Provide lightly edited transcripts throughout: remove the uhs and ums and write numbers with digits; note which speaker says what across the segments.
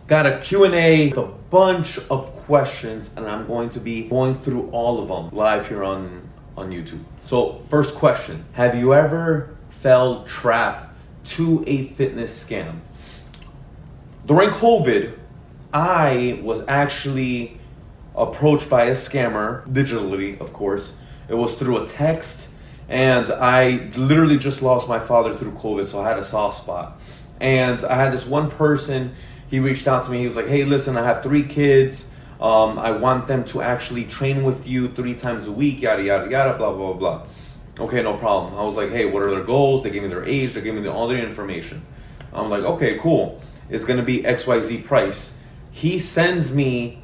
Speaker 1: Got a Q&A with a bunch of questions, and I'm going to be going through all of them live here on YouTube. So first question, have you ever fell trap to a fitness scam? During COVID, I was actually approached by a scammer, digitally of course. It was through a text, and I literally just lost my father through COVID, so I had a soft spot. And I had this one person, he reached out to me, he was like, hey listen, I have 3 kids, I want them to actually train with you 3 times a week, yada yada yada, blah blah blah. Okay, no problem. I was like, hey, what are their goals? They gave me their age, they gave me all their information. I'm like, okay, cool. It's gonna be XYZ price. He sends me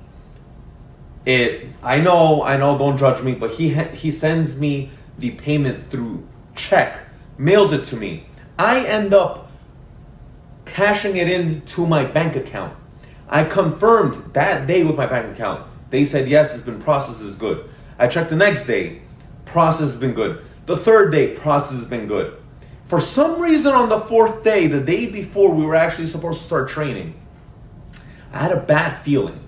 Speaker 1: it, I know, don't judge me, but he sends me the payment through check, mails it to me. I end up cashing it into my bank account. I confirmed that day with my bank account. They said, yes, it's been processed, is good. I checked the next day, process has been good. The 3rd day, process has been good. For some reason on the 4th day, the day before we were actually supposed to start training, I had a bad feeling.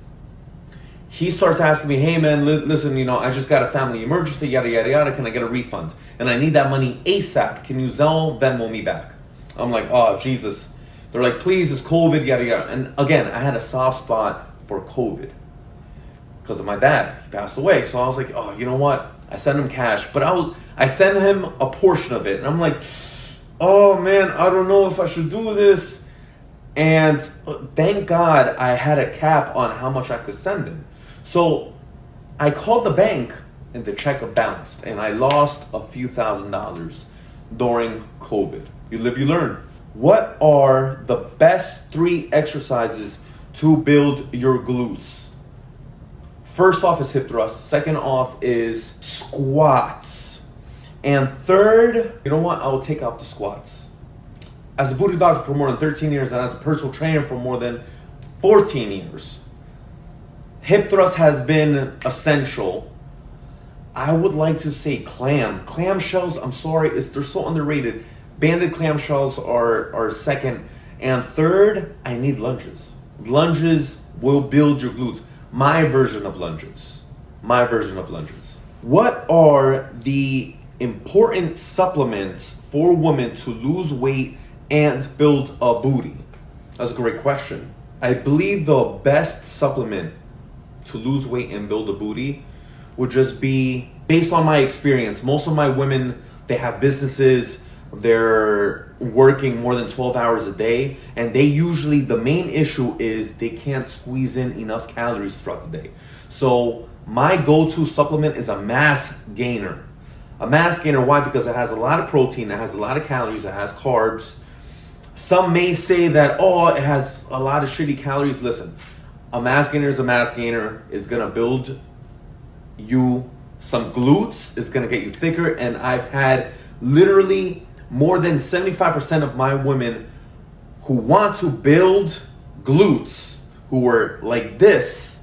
Speaker 1: He starts asking me, hey man, listen, I just got a family emergency, yada yada yada, can I get a refund? And I need that money ASAP. Can you Venmo me back? I'm like, oh Jesus. They're like, please, it's COVID, yada yada. And again, I had a soft spot for COVID because of my dad. He passed away. So I was like, oh, you know what? I sent him cash, but I sent him a portion of it. And I'm like, oh man, I don't know if I should do this. And thank God I had a cap on how much I could send him. So I called the bank and the check bounced, and I lost a few $1,000s during COVID. You live, you learn. What are the best 3 exercises to build your glutes? First off is hip thrust. Second off is squats. And third, you know what? I will take out the squats. As a booty doctor for more than 13 years and as a personal trainer for more than 14 years, hip thrust has been essential. I would like to say clamshells. I'm sorry, they're so underrated. Banded clamshells are second, and third, I need lunges. Lunges will build your glutes. My version of lunges. What are the important supplements for women to lose weight and build a booty? That's a great question. I believe the best supplement to lose weight and build a booty would just be, based on my experience, most of my women, they have businesses, they're working more than 12 hours a day, and they usually, the main issue is they can't squeeze in enough calories throughout the day. So my go-to supplement is a mass gainer. A mass gainer, why? Because it has a lot of protein, it has a lot of calories, it has carbs. Some may say that, oh, it has a lot of shitty calories. Listen, a mass gainer is a mass gainer. It's gonna build you some glutes, it's gonna get you thicker, and I've had literally more than 75% of my women who want to build glutes, who were like this,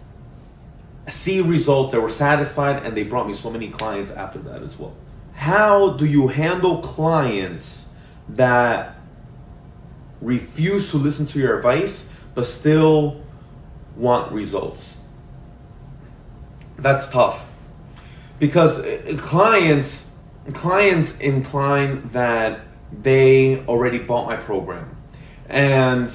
Speaker 1: see results, they were satisfied, and they brought me so many clients after that as well. How do you handle clients that refuse to listen to your advice but still want results? That's tough, because clients incline that they already bought my program, and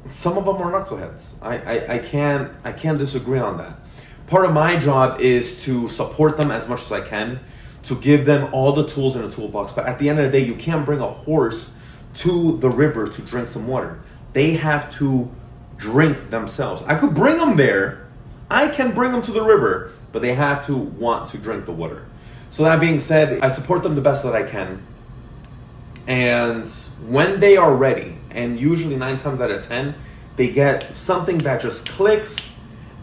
Speaker 1: some of them are knuckleheads. I can't disagree on that. Part of my job is to support them as much as I can, to give them all the tools in a toolbox. But at the end of the day, you can't bring a horse to the river to drink some water. They have to drink themselves. I could bring them there. I can bring them to the river, but they have to want to drink the water. So that being said, I support them the best that I can. And when they are ready, and usually 9 times out of 10, they get something that just clicks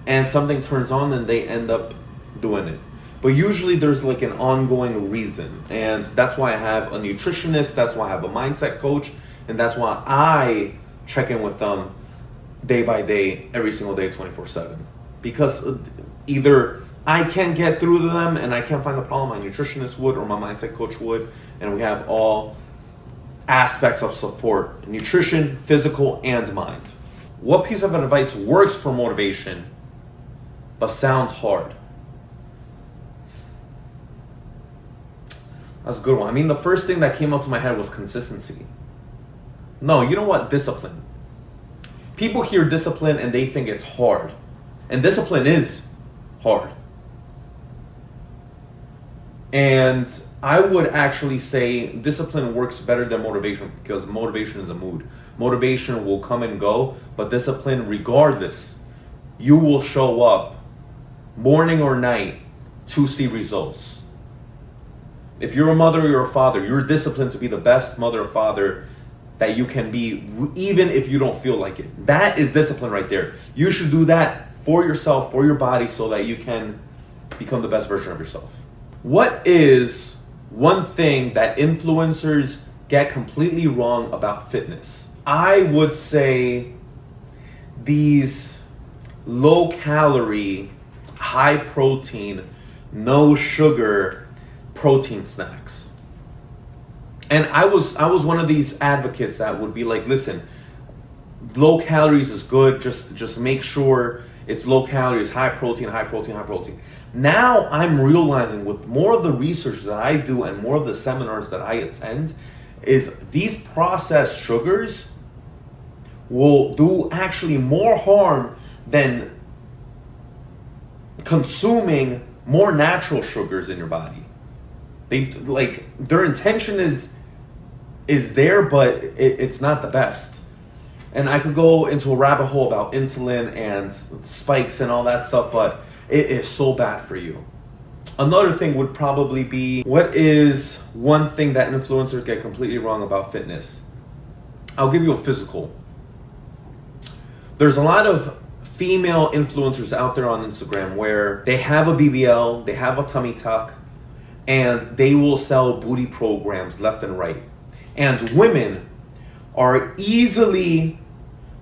Speaker 1: and something turns on and they end up doing it. But usually there's like an ongoing reason. And that's why I have a nutritionist, that's why I have a mindset coach, and that's why I check in with them day by day, every single day, 24/7. Because either I can't get through to them and I can't find the problem, my nutritionist would, or my mindset coach would, and we have all aspects of support: nutrition, physical, and mind. What piece of advice works for motivation but sounds hard? That's a good one. I mean, the first thing that came up to my head was consistency. No, you know what? Discipline. People hear discipline and they think it's hard. And discipline is hard. And I would actually say discipline works better than motivation, because motivation is a mood. Motivation will come and go, but discipline, regardless, you will show up morning or night to see results. If you're a mother or you're a father, you're disciplined to be the best mother or father that you can be, even if you don't feel like it. That is discipline right there. You should do that for yourself, for your body, so that you can become the best version of yourself. What is one thing that influencers get completely wrong about fitness? I would say these low calorie, high protein, no sugar protein snacks. And I was one of these advocates that would be like, listen, low calories is good, just make sure it's low calories, high protein, high protein, high protein. Now I'm realizing with more of the research that I do and more of the seminars that I attend, is these processed sugars will do actually more harm than consuming more natural sugars in your body. They, like, their intention is there, but it's not the best. And I could go into a rabbit hole about insulin and spikes and all that stuff, but it is so bad for you. Another thing would probably be, what is one thing that influencers get completely wrong about fitness? I'll give you a physical. There's a lot of female influencers out there on Instagram where they have a BBL, they have a tummy tuck, and they will sell booty programs left and right. And women are easily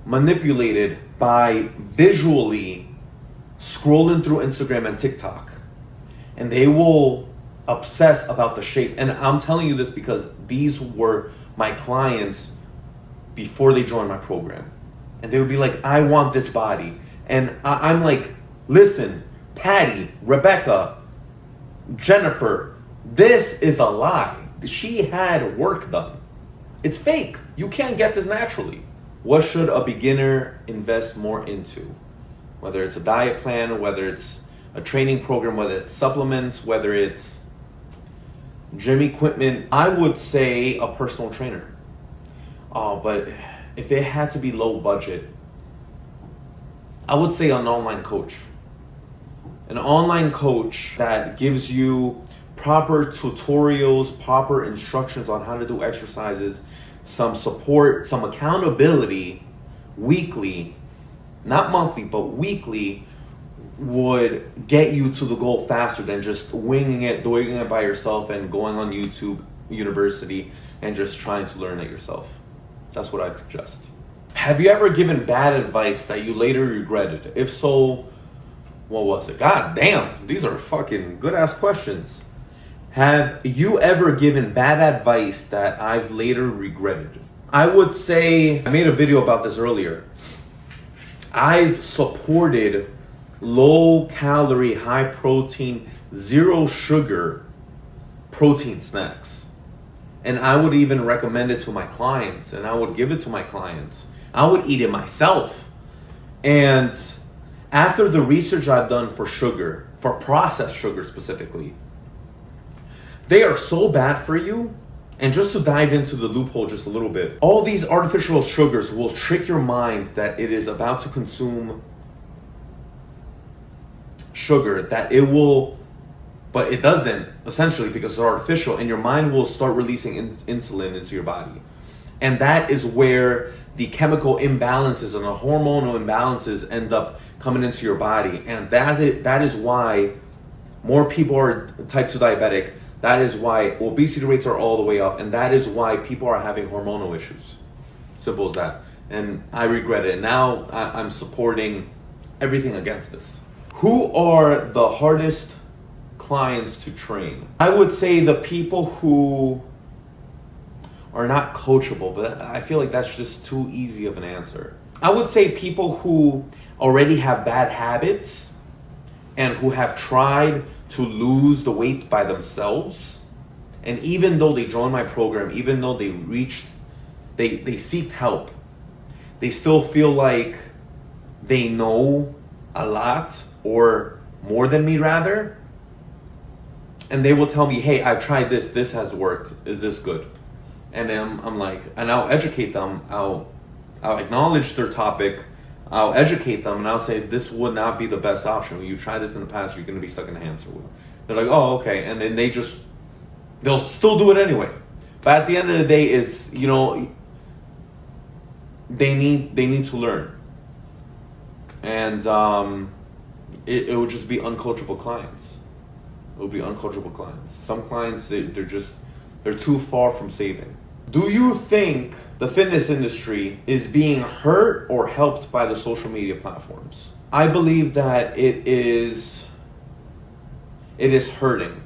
Speaker 1: manipulated by visually scrolling through Instagram and TikTok. And they will obsess about the shape. And I'm telling you this because these were my clients before they joined my program. And they would be like, I want this body. And I'm like, listen, Patty, Rebecca, Jennifer, this is a lie. She had work done. It's fake. You can't get this naturally. What should a beginner invest more into? Whether it's a diet plan, or whether it's a training program, whether it's supplements, whether it's gym equipment, I would say a personal trainer. But if it had to be low budget, I would say an online coach. An online coach that gives you proper tutorials, proper instructions on how to do exercises, some support, some accountability weekly, not monthly, but weekly, would get you to the goal faster than just winging it, doing it by yourself, and going on YouTube University and just trying to learn it yourself. That's what I'd suggest. Have you ever given bad advice that you later regretted? If so, what was it? God damn, these are fucking good ass questions. Have you ever given bad advice that I've later regretted? I would say, I made a video about this earlier. I've supported low calorie, high protein, zero sugar protein snacks. And I would even recommend it to my clients, and I would give it to my clients. I would eat it myself. And after the research I've done for sugar, for processed sugar specifically, they are so bad for you. And just to dive into the loophole just a little bit, all these artificial sugars will trick your mind that it is about to consume sugar, that it will, but it doesn't, essentially, because it's artificial, and your mind will start releasing insulin into your body. And that is where the chemical imbalances and the hormonal imbalances end up coming into your body. And that is why more people are type 2 diabetic. That is why obesity rates are all the way up. And that is why people are having hormonal issues. Simple as that. And I regret it. And now I'm supporting everything against this. Who are the hardest clients to train? I would say the people who are not coachable, but I feel like that's just too easy of an answer. I would say people who already have bad habits and who have tried to lose the weight by themselves, and even though they joined my program, even though they seeked help, they still feel like they know a lot, or more than me rather, and they will tell me, hey, I've tried this has worked, is this good? And then I'm like, and I'll educate them, I'll acknowledge their topic, I'll educate them, and I'll say, this would not be the best option. When you tried this in the past, you're going to be stuck in a hamster wheel. They're like, oh, okay. And then they'll still do it anyway. But at the end of the day is, they need to learn. And it would just be uncoachable clients. It would be uncoachable clients. Some clients, they're too far from saving. Do you think the fitness industry is being hurt or helped by the social media platforms? I believe that it is hurting.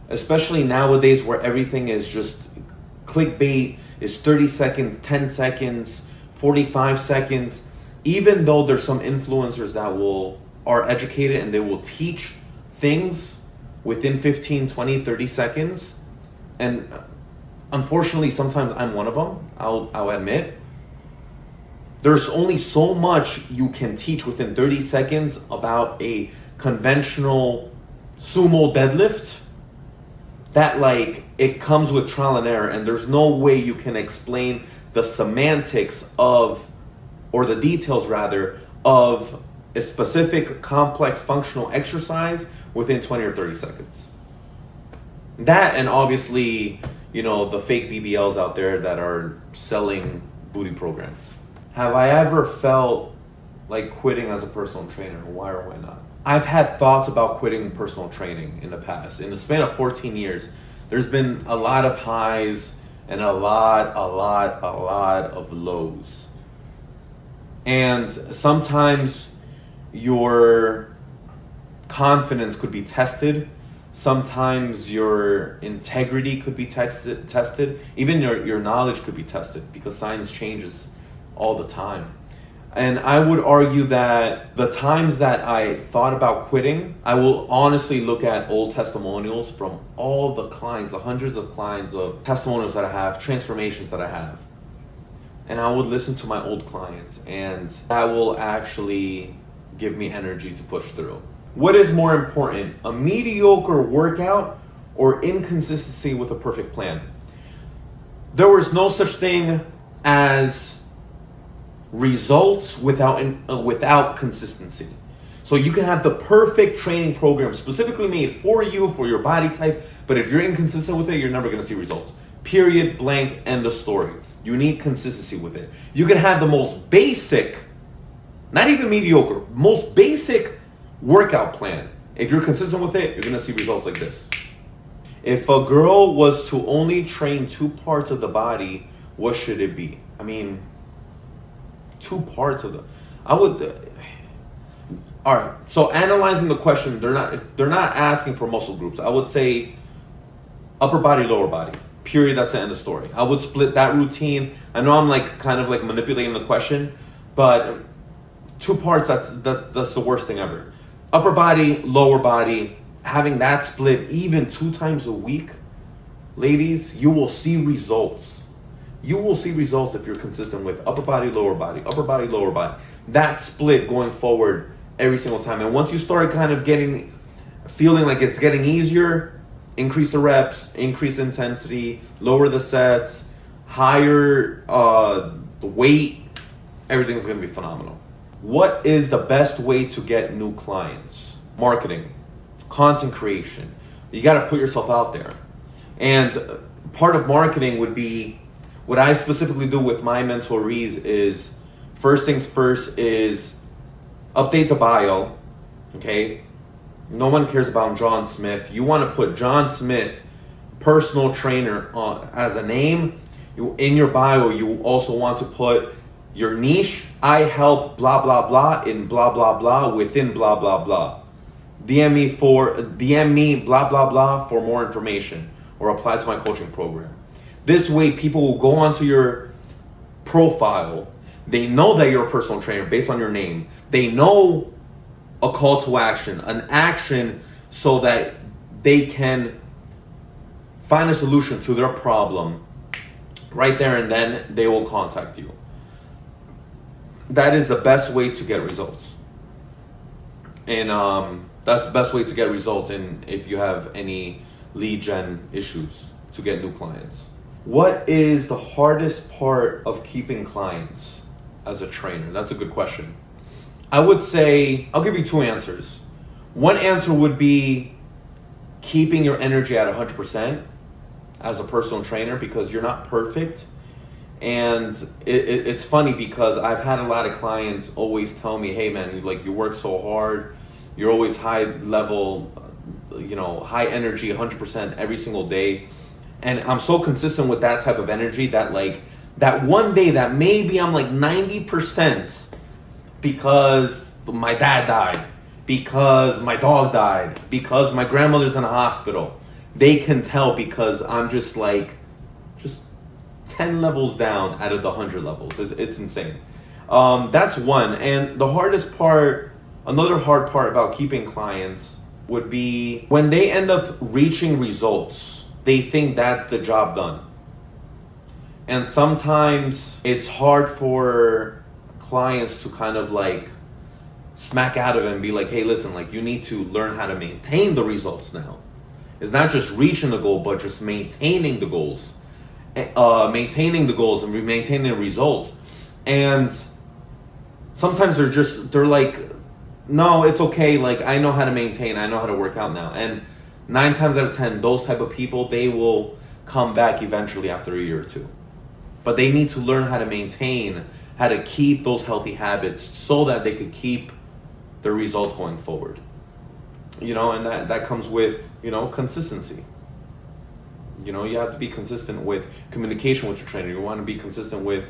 Speaker 1: Especially nowadays where everything is just clickbait, is 30 seconds, 10 seconds, 45 seconds. Even though there's some influencers that are educated and they will teach things within 15, 20, 30 seconds. And unfortunately, sometimes I'm one of them, I'll admit. There's only so much you can teach within 30 seconds about a conventional sumo deadlift that it comes with trial and error, and there's no way you can explain the semantics of, or the details rather, of a specific complex functional exercise within 20 or 30 seconds. That, and obviously, the fake BBLs out there that are selling booty programs. Have I ever felt like quitting as a personal trainer? Why or why not? I've had thoughts about quitting personal training in the past. In the span of 14 years, there's been a lot of highs and a lot of lows. And sometimes your confidence could be tested. Sometimes your integrity could be tested. Even your knowledge could be tested, because science changes all the time. And I would argue that the times that I thought about quitting, I will honestly look at old testimonials from all the clients, the hundreds of clients of testimonials that I have, transformations that I have. And I would listen to my old clients, and that will actually give me energy to push through. What is more important, a mediocre workout or inconsistency with a perfect plan? There was no such thing as results without consistency. So you can have the perfect training program specifically made for you, for your body type, but if you're inconsistent with it, you're never going to see results. Period, blank, end of story. You need consistency with it. You can have the most basic, not even mediocre, most basic workout plan. If you're consistent with it, you're going to see results like this. If a girl was to only train 2 parts of the body, what should it be? I mean, 2 parts of all right, so analyzing the question, they're not asking for muscle groups. I would say upper body, lower body. Period, that's the end of the story. I would split that routine. I know I'm kind of manipulating the question, but 2 parts, that's the worst thing ever. Upper body, lower body, having that split even 2 times a week, ladies, you will see results. You will see results if you're consistent with upper body, lower body, upper body, lower body. That split going forward every single time. And once you start kind of feeling like it's getting easier, increase the reps, increase intensity, lower the sets, higher the weight, everything's going to be phenomenal. What is the best way to get new clients? Marketing, content creation. You got to put yourself out there. And part of marketing would be, what I specifically do with my mentorees is, first things first is update the bio, okay? No one cares about John Smith. You want to put John Smith, personal trainer, as a name. In your bio, you also want to put your niche. I help blah, blah, blah in blah, blah, blah within blah, blah, blah. DM me blah, blah, blah for more information, or apply to my coaching program. This way, people will go onto your profile. They know that you're a personal trainer based on your name. They know a call to action, an action so that they can find a solution to their problem right there and then. They will contact you. That is the best way to get results. And that's the best way to get results in if you have any lead gen issues to get new clients. What is the hardest part of keeping clients as a trainer? That's a good question. I would say, I'll give you two answers. One answer would be keeping your energy at 100% as a personal trainer, because you're not perfect. And it's funny because I've had a lot of clients always tell me, hey man, you work so hard, you're always high level, high energy, 100% every single day. And I'm so consistent with that type of energy that that one day that maybe I'm 90% because my dad died, because my dog died, because my grandmother's in a hospital. They can tell because I'm just 10 levels down out of the 100 levels. It's insane. That's one. And the hardest part, another hard part about keeping clients would be when they end up reaching results, they think that's the job done. And sometimes it's hard for clients to kind of smack out of it and be like, hey, listen, you need to learn how to maintain the results now. It's not just reaching the goal, but just maintaining the goals. Maintaining the goals and maintaining the results. And sometimes they're like, no, it's okay. I know how to maintain. I know how to work out now. And 9 times out of 10, those type of people, they will come back eventually after a year or two. But they need to learn how to maintain, how to keep those healthy habits so that they could keep their results going forward. And that comes with, consistency. You have to be consistent with communication with your trainer. You want to be consistent with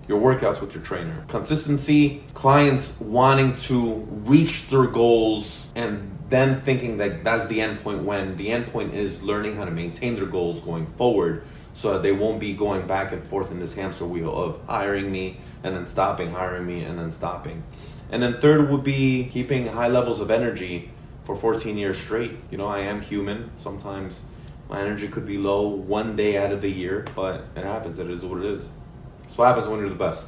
Speaker 1: your workouts with your trainer. Consistency, clients wanting to reach their goals and then thinking that that's the end point, when the end point is learning how to maintain their goals going forward so that they won't be going back and forth in this hamster wheel of hiring me and then stopping, hiring me and then stopping. And then third would be keeping high levels of energy for 14 years straight. I am human. Sometimes my energy could be low one day out of the year, but it happens. It is what it is. It's what happens when you're the best.